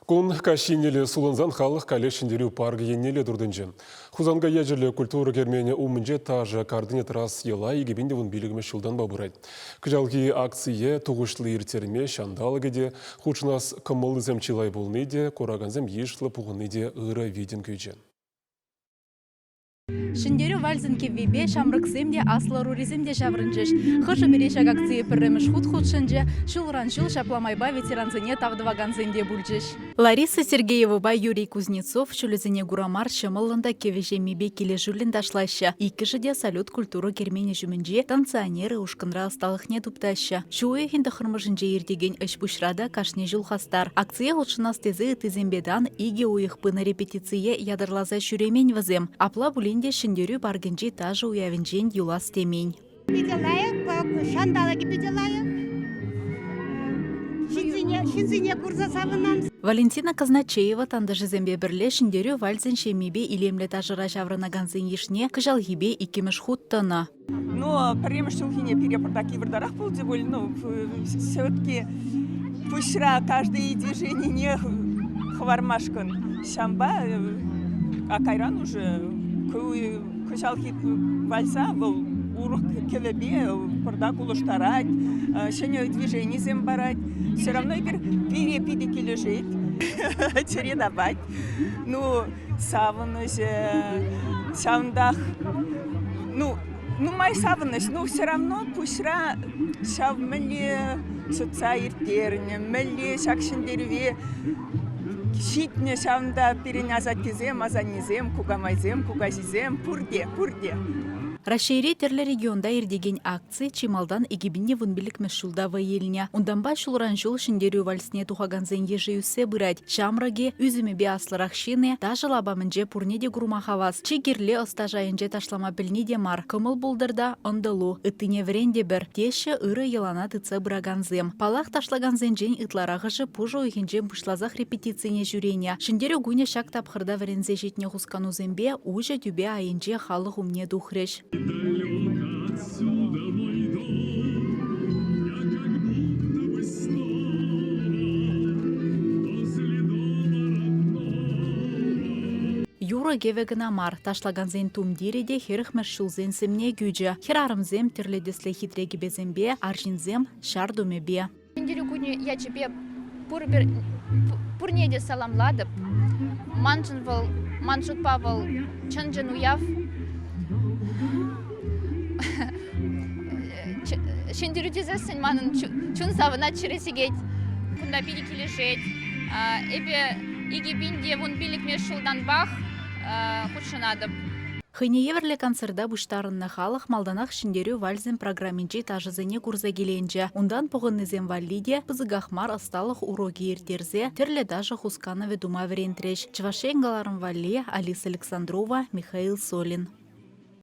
Кун кашинелі сулынзан халық коллекшіндерю парғы еннелі дұрдынжы. Хузанға ежірлі культура кермені умынже тажы кардыне трас ела егебінде вон билігіме шылдан бабырайды. Күжалғы акция туғышлы ертерме шандалығыде, хучынас кымылы зәмчилай болны де, қораганзам ешлі пұғыны де ұры виден көйжен. Шиндерю вальзин кеввебе шамрыксемде асларуризмде шаврынжыш. Хыжы берешак акции пірреміш худ-худшынже, шылран-шыл шапламайба ветеранзыне тавдываганзенде бульжыш. Лариса Сергеева Юрий Кузнецов шүлізіне гурамар шымылында кевежемебе келе жүлін дашлайшы. Икішіде салют культуру кермені жүмінже танционеры ушкынра асталықне туптайшы. Шуы хинді хырмыжынже ердеген үш бұшрада кашне жүл хастар. Акция ұлшынас тезі тізембедан иге уйықпыны репетиция ядырлаза шүремен візем. Апла бұленде шиндерю баргынжи тажы уявинжен юлас темень. Валентина Казначеева тандыжы зембе бірле шиндерю вальзен шемебе илемле тажыра шавранаганзын ешне кыжал хибе икемеш хуттана. Премеш шулхине перепортаки вардарах полдеволь, все-таки пущра каждое движение не хвармашкан шамба, а кайран уже кыжал хит вальса был урок кевебе, пордак улуштарать, шене движение зембарать, все равно bir перепидики лежит, чередовать. Савыныш, савндах, май савыныш, все равно пущра шав мэлли социаиртерне, мэлли шакшындерве, щитне шавнда переназать кезем, азанизем, кугамайзем, кугазизем, пурде. Рашейре терлі регионда ердеген акция чималдан егебінде вынбілік мәшулдавы еліне. Онданба шулран жол шиндерю вальсіне тухаганзен ежеюсе бұрад. Шамраге үзімебе аслырақ шене, тажы лабамынже пурнеде гурмахаваз. Чигерле остажайынже ташлама білнеде мар. Кымыл бұлдырда ындылу, үттіне вренде бір. Теші ұры елана тыцы бұраганзем. Палақ ташлаганзенжен ытларағыжы пужу үйхенжен бұшлазақ репетицияне жүрене. Шиндерю гуне шак тапқырда врензе жетіне хускану зембе, уже түбе айынже халық умне духреш. Юра гевегіна мар, ташлаганзен тумдиреде херіхмер шулзен семне гюджі. Херарымзем тірледесле хитреги безембе, аржинзем шардумебе. Шиндерю күні я чебе пурнеде саламладып, маншутпавыл чынжын уяв, Шиндерю тезесін манын чун савына чиресегет, кунда билік елешет. Эбе егебінде вон билік мешулдан бақ худшынадып. Хыйнееверле концерда буштарынна халық малданақ шиндерю вальзен программинче тажызыне курза келенче. Ундан пұғыннызен валлиде пызыгахмар асталық уроги ертерзе, терле даже хусканове дума верентреш. Чвашенгаларым валли Алиса Александрова, Михаил Солин.